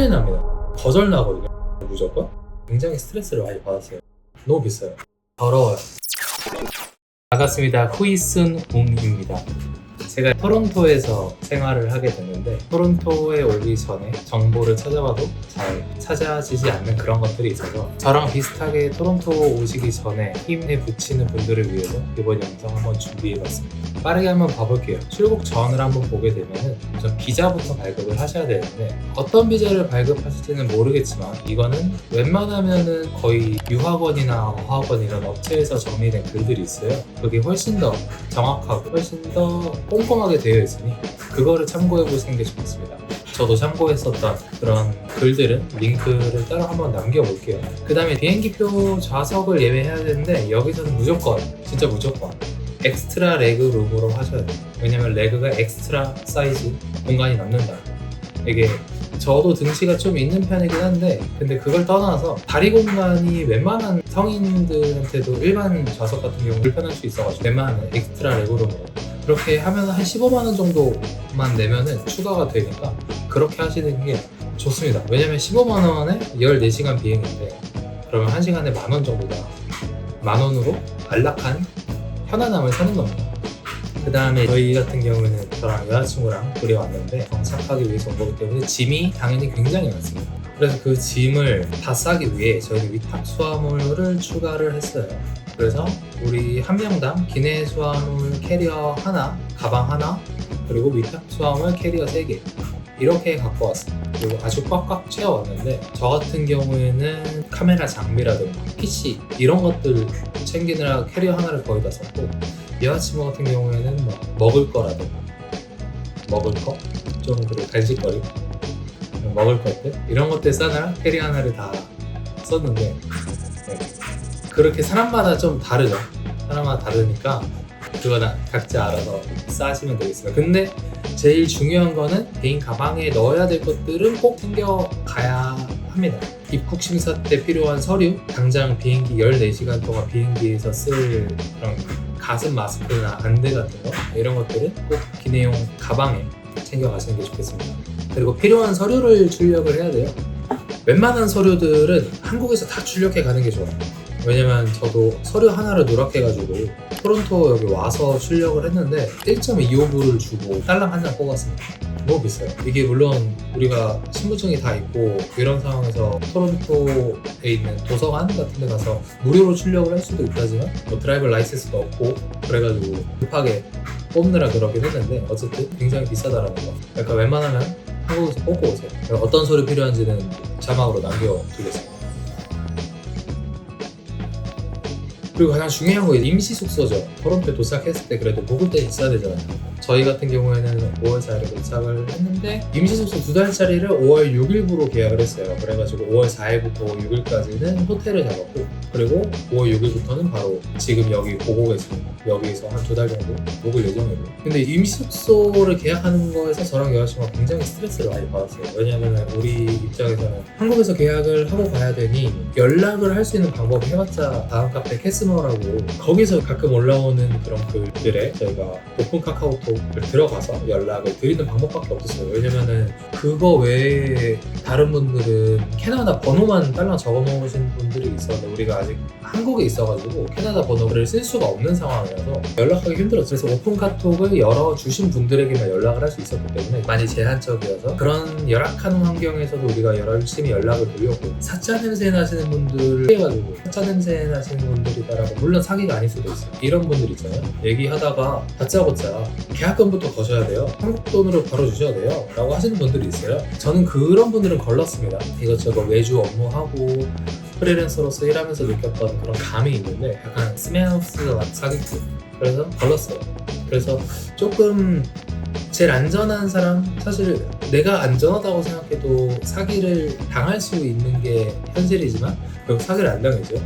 큰일 납니다. 거절나거든요. 무조건. 굉장히 스트레스를 많이 받았어요. 너무 비싸요. 더러워요. 반갑습니다. 후이슨 웅입니다. 제가 토론토에서 생활을 하게 됐는데 토론토에 오기 전에 정보를 찾아봐도 잘 찾아지지 않는 그런 것들이 있어서 저랑 비슷하게 토론토 오시기 전에 힘에 붙이는 분들을 위해서 이번 영상 한번 준비해봤습니다. 빠르게 한번 봐볼게요. 출국 전을 한번 보게 되면은 우선 비자부터 발급을 하셔야 되는데 어떤 비자를 발급하실지는 모르겠지만 이거는 웬만하면은 거의 유학원이나 어학원 이런 업체에서 정리된 글들이 있어요. 그게 훨씬 더 정확하고 훨씬 더 꼼꼼하게 되어 있으니 그거를 참고해 보시는 게 좋겠습니다. 저도 참고했었던 그런 글들은 링크를 따로 한번 남겨볼게요. 그 다음에 비행기표 좌석을 예매해야 되는데 여기서는 무조건 진짜 무조건 엑스트라 레그 룸으로 하셔야 돼요. 왜냐면 레그가 엑스트라 사이즈 공간이 남는다. 이게 저도 등치가 좀 있는 편이긴 한데 근데 그걸 떠나서 다리 공간이 웬만한 성인들한테도 일반 좌석 같은 경우 불편할 수 있어가지고 웬만한 엑스트라 레그룸으로 그렇게 하면 한 15만원 정도만 내면은 추가가 되니까 그렇게 하시는 게 좋습니다. 왜냐면 15만원에 14시간 비행인데 그러면 1시간에 만원 정도가 만원으로 안락한 편안함을 사는 겁니다. 그 다음에 저희 같은 경우에는 저랑 여자친구랑 둘이 왔는데 정착하기 위해서 온 거기 때문에 짐이 당연히 굉장히 많습니다. 그래서 그 짐을 다 싸기 위해 저희는 위탁 수화물을 추가를 했어요. 그래서 우리 한 명당 기내 수화물 캐리어 하나, 가방 하나, 그리고 위탁 수화물 캐리어 3개 이렇게 갖고 왔습니다. 그리고 아주 꽉꽉 채워왔는데 저 같은 경우에는 카메라 장비라든가 PC 이런 것들 챙기느라 캐리어 하나를 거의 다 썼고 여자친구 같은 경우에는 뭐 먹을 거라든가 먹을 거? 좀 그리고 간식거리 먹을 것들 이런 것들 싸느라 캐리어 하나를 다 썼는데 네. 그렇게 사람마다 좀 다르죠. 사람마다 다르니까 그거는 각자 알아서 싸시면 되겠습니다. 근데 제일 중요한 거는 개인 가방에 넣어야 될 것들은 꼭 챙겨가야 합니다. 입국 심사 때 필요한 서류, 당장 비행기 14시간 동안 비행기에서 쓸 그런 가슴 마스크나 안대 같은 거 이런 것들은 꼭 기내용 가방에 챙겨가시는 게 좋겠습니다. 그리고 필요한 서류를 출력을 해야 돼요. 웬만한 서류들은 한국에서 다 출력해 가는 게 좋아요. 왜냐면 저도 서류 하나를 누락해가지고 토론토 여기 와서 출력을 했는데 1.25불을 주고 딸랑 한 장 뽑았습니다. 너무 비싸요. 이게 물론 우리가 신분증이 다 있고 이런 상황에서 토론토에 있는 도서관 같은 데 가서 무료로 출력을 할 수도 있다지만 뭐 드라이버 라이센스도 없고 그래가지고 급하게 뽑느라 그러긴 했는데 어쨌든 굉장히 비싸다라는 거. 그러니까 웬만하면 한국에서 뽑고 오세요. 어떤 서류 필요한지는 자막으로 남겨두겠습니다. 그리고 가장 중요한 거 임시 숙소죠. 토론토에 도착했을 때 그래도 묵을 때 있어야 되잖아요. 저희 같은 경우에는 5월 4일에 도착을 했는데 임시 숙소 2달짜리를 5월 6일부로 계약을 했어요. 그래가지고 5월 4일부터 5월 6일까지는 호텔을 잡았고 그리고 5월 6일부터는 바로 지금 여기 보고 계신 여기서 한 2달 정도 묵을 예정이고 근데 임시 숙소를 계약하는 거에서 저랑 여자친구가 굉장히 스트레스를 많이 받았어요. 왜냐면 우리 입장에서는 한국에서 계약을 하고 가야 되니 연락을 할 수 있는 방법을 해봤자 다음 카페 캐스머라고 거기서 가끔 올라오는 그런 글들에 저희가 오픈 카카오톡을 들어가서 연락을 드리는 방법밖에 없었어요. 왜냐면은 그거 외에 다른 분들은 캐나다 번호만 딸랑 적어 놓으신 분들이 있었는데 우리가 아직 한국에 있어가지고 캐나다 번호를 쓸 수가 없는 상황이라서 연락하기 힘들었어요. 그래서 오픈 카톡을 열어주신 분들에게만 연락을 할 수 있었기 때문에 많이 제한적이어서 그런 열악한 환경에서도 우리가 열심히 연락을 드렸고 사짜 냄새 나시는 분들을 피해가지고 사짜 냄새 나시는 분들이다라고 물론 사기가 아닐 수도 있어요. 이런 분들 있잖아요. 얘기하다가 다짜고짜 계약금부터 거셔야 돼요. 한국 돈으로 바로 주셔야 돼요 라고 하시는 분들이 있어요. 저는 그런 분들은 걸렀습니다. 이것저것 외주 업무하고 프리랜서로서 일하면서 느꼈던 그런 감이 있는데 약간 스매하우스 사기꾼 그래서 걸렀어요. 그래서 조금 제일 안전한 사람 사실 내가 안전하다고 생각해도 사기를 당할 수 있는 게 현실이지만 결국 사기를 안 당하죠.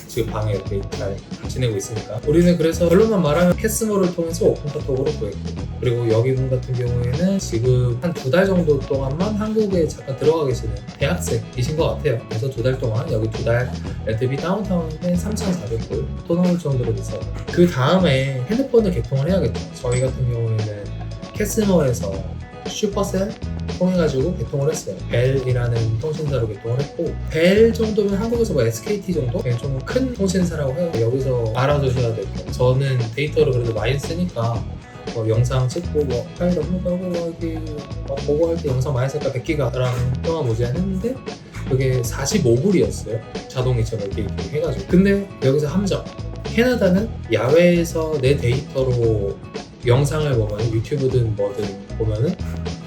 지금 방에 이렇게 잘 지내고 있으니까 우리는 그래서 결론만 말하면 캐스모를 통해서 오픈카톡으로 구했고 그리고 여기 분 같은 경우에는 지금 한 2달 정도 동안만 한국에 잠깐 들어가 계시는 대학생이신 것 같아요. 그래서 2달 동안 여기 2달 렌트비 다운타운에 3,400불 또 나올 정도로 비싸요. 그 다음에 핸드폰을 개통을 해야겠죠. 저희 같은 경우에는 캐스머에서 슈퍼셀 통해가지고 개통을 했어요. 벨이라는 통신사로 개통을 했고, 벨 정도면 한국에서 뭐 SKT 정도? 그냥 좀 큰 통신사라고 해요. 여기서 알아두셔야 될 거. 저는 데이터를 그래도 많이 쓰니까 뭐 영상 찍고 뭐 파일 업로드하고 뭐 이렇게 보고할 때 영상 많이 쓰니까 100기가랑 동안 무제한 했는데 그게 45불이었어요. 자동이체로 이렇게 해가지고. 근데 여기서 함정. 캐나다는 야외에서 내 데이터로 영상을 보면 유튜브든 뭐든 보면은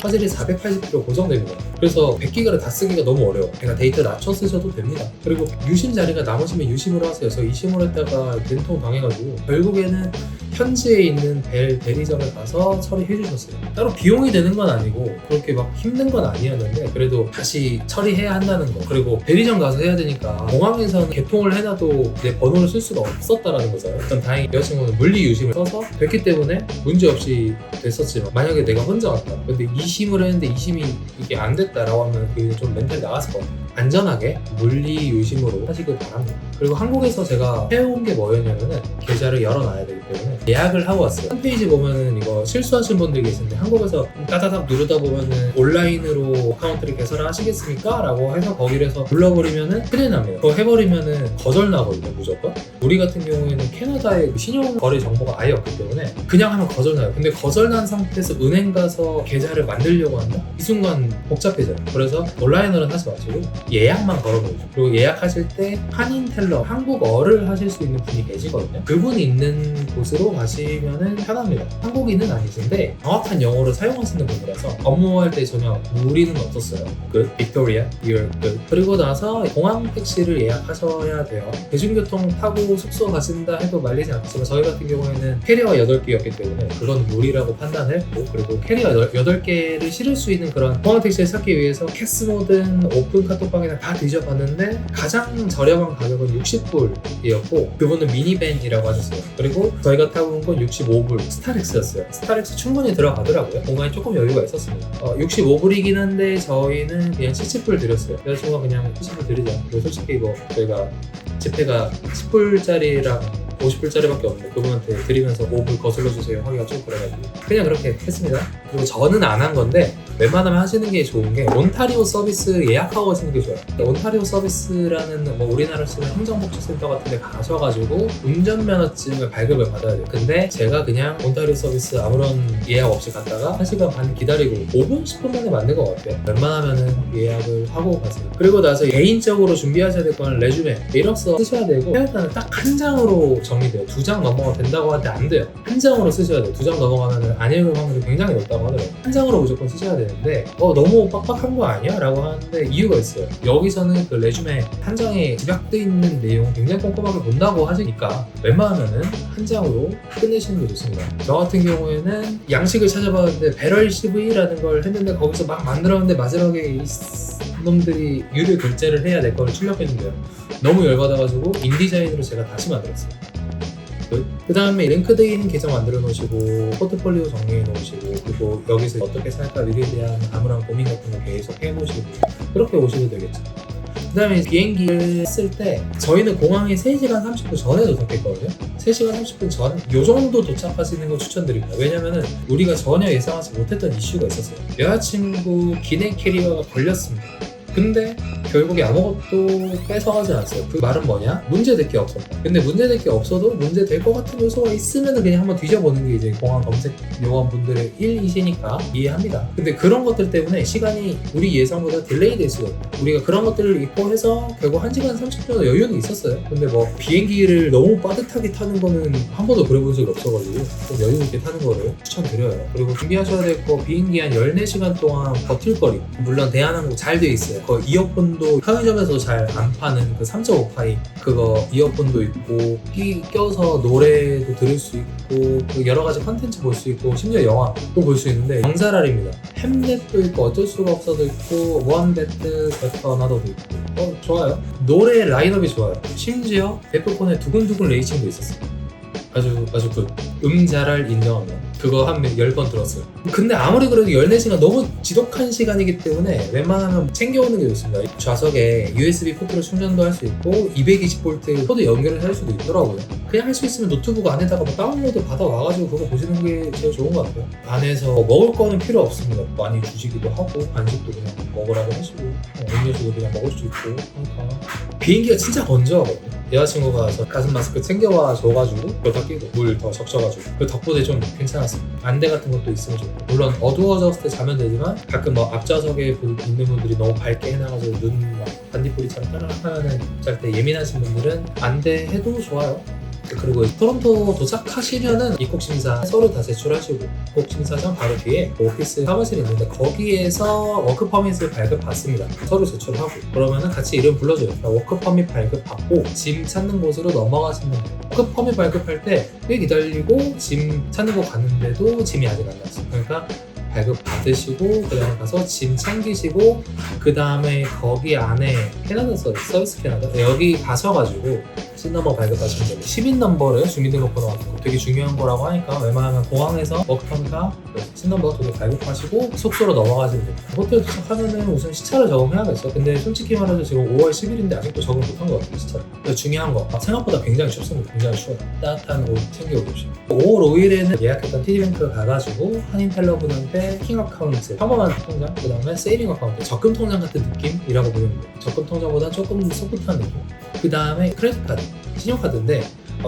화질이 480p 고정됩니다. 그래서 100기가를 다 쓰기가 너무 어려워. 그러니까 데이터 낮춰 쓰셔도 됩니다. 그리고 유심 자리가 남으시면 유심으로 하세요. 저 2심으로 했다가 된통 당해가지고 결국에는 현지에 있는 벨 대리점에 가서 처리해 주셨어요. 따로 비용이 드는 건 아니고 그렇게 막 힘든 건 아니었는데 그래도 다시 처리해야 한다는 거. 그리고 대리점 가서 해야 되니까 공항에서는 개통을 해놔도 내 번호를 쓸 수가 없었다라는 거잖아요. 일단 다행히 여자친구는 물리 유심을 써서 됐기 때문에 문제없이 됐었지만 만약에 내가 혼자 왔다. 근데 2심을 했는데 2심이 이게 안 됐다라고 하면 그게 좀 멘탈이 나갔을 것 같아요. 안전하게 물리 유심으로 하시길 바랍니다. 그리고 한국에서 제가 해온 게 뭐였냐면은 계좌를 열어놔야 되기 때문에 예약을 하고 왔어요. 홈페이지 보면은 이거 실수하신 분들이 계신데 한국에서 따다닥 누르다 보면은 온라인으로 어카운트를 개설을 하시겠습니까? 라고 해서 거기를 해서 눌러버리면은 큰일 납니다. 그거 해버리면은 거절 나거든요, 무조건. 우리 같은 경우에는 캐나다의 신용 거래 정보가 아예 없기 때문에 그냥 하면 거절 나요. 근데 거절 난 상태에서 은행 가서 계좌를 만들려고 한다? 이 순간 복잡해져요. 그래서 온라인으로는 하지 마시고 예약만 걸어놓으죠. 그리고 예약하실 때 한인 텔러, 한국어를 하실 수 있는 분이 계시거든요. 그분이 있는 곳으로 가시면은 편합니다. 한국인은 아니신데 정확한 영어를 사용하시는 분이라서 업무할 때 전혀 무리는 없었어요. Good, Victoria, you're good. 그리고 나서 공항 택시를 예약하셔야 돼요. 대중교통 타고 숙소 가신다 해도 말리지 않겠지만 저희 같은 경우에는 캐리어가 8개였기 때문에 그건 무리라고 판단을 했고, 그리고 캐리어 8개를 실을 수 있는 그런 공항 택시를 찾기 위해서 캐스모든 오픈 카톡방이나 다 뒤져봤는데 가장 저렴한 가격은 60불이었고 그분은 미니밴이라고 하셨어요. 그리고 저희가 타고 온 건 65불 스타렉스였어요. 스타렉스 충분히 들어가더라고요. 공간이 조금 여유가 있었습니다. 65불이긴 한데 저희는 그냥 70불 드렸어요. 여자친구가 그냥 70불 드리자. 그리고 솔직히 이거 저희가 지폐가 10불짜리랑 50불짜리밖에 없는데 그분한테 드리면서 5불 거슬러 주세요 하기가 좀 그래가지고 그냥 그렇게 했습니다. 그리고 저는 안 한 건데 웬만하면 하시는 게 좋은 게 온타리오 서비스 예약하고 하시는 게 좋아요. 온타리오 서비스라는 뭐 우리나라 쓰는 행정복지센터 같은 데 가셔가지고 운전면허증을 발급을 받아야 돼요. 근데 제가 그냥 온타리오 서비스 아무런 예약 없이 갔다가 1시간 반 기다리고 5분, 10분 만에 만든 것 같아요. 웬만하면은 예약을 하고 가세요. 그리고 나서 개인적으로 준비하셔야 될 건 레주메, 이력서 쓰셔야 되고 일단은 딱 한 장으로 정리돼요. 2장 넘어가 된다고 하는데 안 돼요. 한 장으로 쓰셔야 돼요. 2장 넘어가면 안 읽을 확률이 굉장히 높다고 하더라고요. 한 장으로 무조건 쓰셔야 되는데 너무 빡빡한 거 아니야? 라고 하는데 이유가 있어요. 여기서는 그 레주메 한 장에 집약돼 있는 내용 굉장히 꼼꼼하게 본다고 하시니까 웬만하면은 한 장으로 끝내시는 게 좋습니다. 저 같은 경우에는 양식을 찾아봤는데 배럴 CV라는 걸 했는데 거기서 막 만들었는데 마지막에 놈들이 유료 결제를 해야 될 거를 출력했는데요. 너무 열받아가지고 인디자인으로 제가 다시 만들었어요. 그 다음에 링크드인 계정 만들어 놓으시고 포트폴리오 정리해 놓으시고 그리고 여기서 어떻게 살까 미래에 대한 아무런 고민 같은 거 계속 해보시고 그렇게 오셔도 되겠죠. 그 다음에 비행기를 쓸 때 저희는 공항에 3시간 30분 전에 도착했거든요. 3시간 30분 전? 요 정도 도착하시는 거 추천드립니다. 왜냐면은 우리가 전혀 예상하지 못했던 이슈가 있었어요. 여자친구 기내 캐리어가 걸렸습니다. 근데 결국에 아무것도 뺏어가지 않았어요. 그 말은 뭐냐? 문제될 게 없었다. 근데 문제될 게 없어도 문제될 것 같은 요소가 있으면 그냥 한번 뒤져보는 게 이제 공항 검색 요원분들의 일이시니까 이해합니다. 근데 그런 것들 때문에 시간이 우리 예상보다 딜레이 될 수가 있다. 우리가 그런 것들을 잊고 해서 결국 1시간 30분 여유는 있었어요. 근데 뭐 비행기를 너무 빠듯하게 타는 거는 한 번도 그래본 적이 없어가지고 좀 여유 있게 타는 거를 추천드려요. 그리고 준비하셔야 될 거 비행기 한 14시간 동안 버틸 거리. 물론 대한항공 잘 돼 있어요. 그 이어폰도 편의점에서 잘 안 파는 그 3.5파이 그거 이어폰도 있고 껴서 노래도 들을 수 있고 그 여러 가지 컨텐츠 볼 수 있고 심지어 영화도 볼 수 있는데 영사랄입니다. 햄넷도 있고 어쩔 수가 없어도 있고 원베트 베터나더도 있고 좋아요. 노래 라인업이 좋아요. 심지어 베프콘의 두근두근 레이싱도 있었어요. 아주 그 자랄 인정합니다. 그거 한 10번 들었어요. 근데 아무리 그래도 14시간 너무 지독한 시간이기 때문에 웬만하면 챙겨오는 게 좋습니다. 좌석에 USB 포트로 충전도 할 수 있고 220V 코드 연결을 할 수도 있더라고요. 그냥 할 수 있으면 노트북 안에다가 뭐 다운로드 받아와가지고 그거 보시는 게 제일 좋은 것 같아요. 안에서 먹을 거는 필요 없습니다. 많이 주시기도 하고 간식도 그냥 먹으라고 하시고 음료수도 그냥 먹을 수 있고 하니까 비행기가 진짜 건조하거든요. 여자친구가 저 가슴 마스크 챙겨와 줘가지고 그거 다 끼고 물 더 적셔가지고 그 덕분에 좀 괜찮았어요. 안대 같은 것도 있으면 좋고 물론 어두워졌을 때 자면 되지만 가끔 뭐 앞좌석에 있는 분들이 너무 밝게 해놔가지고 눈 막 반딧불이처럼 따라하면은 잘 때 예민하신 분들은 안대 해도 좋아요. 그리고 토론토 도착하시면은 입국 심사 서류 다 제출하시고 입국 심사장 바로 뒤에 오피스 사무실이 있는데 거기에서 워크 퍼밋을 발급받습니다. 서류 제출하고 그러면은 같이 이름 불러줘요. 워크 퍼밋 발급받고 짐 찾는 곳으로 넘어가시면 돼요. 워크 퍼밋 발급할 때 꽤 기다리고 짐 찾는 곳 갔는데도 짐이 아직 안 났어요. 그러니까 발급 받으시고 그 다음에 가서 짐 챙기시고 그 다음에 거기 안에 캐나다 서비스 캐나다 여기 가셔가지고 씬넘버 발급하시면 됩니다. 10인 넘버를 주민등록번호 같은 거 되게 중요한 거라고 하니까 웬만하면 공항에서 워크퍼밋과 씬넘버 두 개 발급하시고 숙소로 넘어가시면 됩니다. 호텔 도착하면은 우선 시차를 적응해야겠죠. 근데 솔직히 말해서 지금 5월 10일인데 아직도 적응 못한 것 같아요. 시차를. 중요한 거 생각보다 굉장히 춥습니다. 굉장히 추워요. 따뜻한 옷 챙겨오십시오. 5월 5일에는 예약했던 TD뱅크 가가지고 한인텔러분한테 체킹 어카운트, 평범한 통장, 그 다음에 세이빙 어카운트, 적금 통장 같은 느낌이라고 보면 돼요. 적금 통장보다 조금 소프트한 느낌. 그 다음에 크레딧 카드, 신용카드인데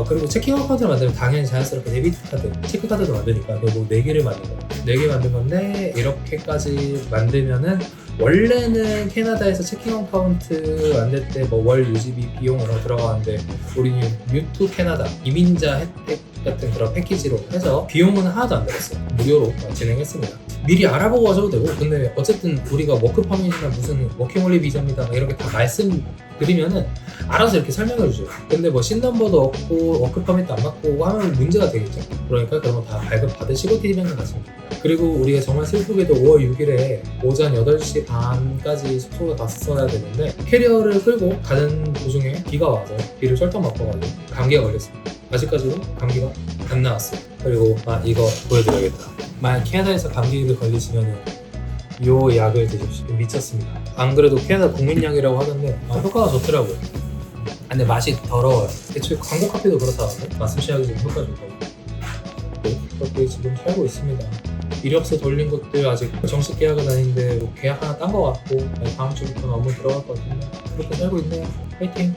그리고 체킹 어카운트를 만들면 당연히 자연스럽게 데비트 카드, 체크 카드도 만드니까 뭐 4개를 만든 거예요. 4개 만든 건데 이렇게까지 만들면은 원래는 캐나다에서 체킹 어카운트 만들 때 뭐 월 유지비 비용으로 들어가는데 우리는 뉴투 캐나다 이민자 혜택 같은 그런 패키지로 해서 비용은 하나도 안 들었어요. 무료로 진행했습니다. 미리 알아보고 가셔도 되고 근데 어쨌든 우리가 워크퍼밋이나 무슨 워킹홀리 비자입니다 이렇게 다 말씀드리면은 알아서 이렇게 설명해 주세요. 근데 뭐 씬넘버도 없고 워크퍼밋도 안 받고 하면 문제가 되겠죠. 그러니까 그런 거 다 발급 받으시고 TD뱅크 가시면 돼요. 그리고 우리가 정말 슬프게도 5월 6일에 오전 8시 반까지 숙소에 갔었어야 되는데 캐리어를 끌고 가는 도중에 비가 와서 비를 쩔떡 맞고가지고 감기가 걸렸습니다. 아직까지도 감기가 안 나왔어요. 그리고 이거 보여드려야겠다. 만약 캐나다에서 감기를 걸리시면 요 약을 드십시오. 미쳤습니다. 안 그래도 캐나다 국민약이라고 하는데 효과가 좋더라고요. 근데 맛이 더러워요. 애초에 광고 카피도 그렇다는데 마스시약이 좀 효과 좋다고. 그렇게 지금 살고 있습니다. 이력서 돌린 것들 아직 정식 계약은 아닌데 뭐 계약 하나 딴 거 같고 다음 주부터는 업무 들어갈 것 같은데 그렇게 살고 있네요. 파이팅!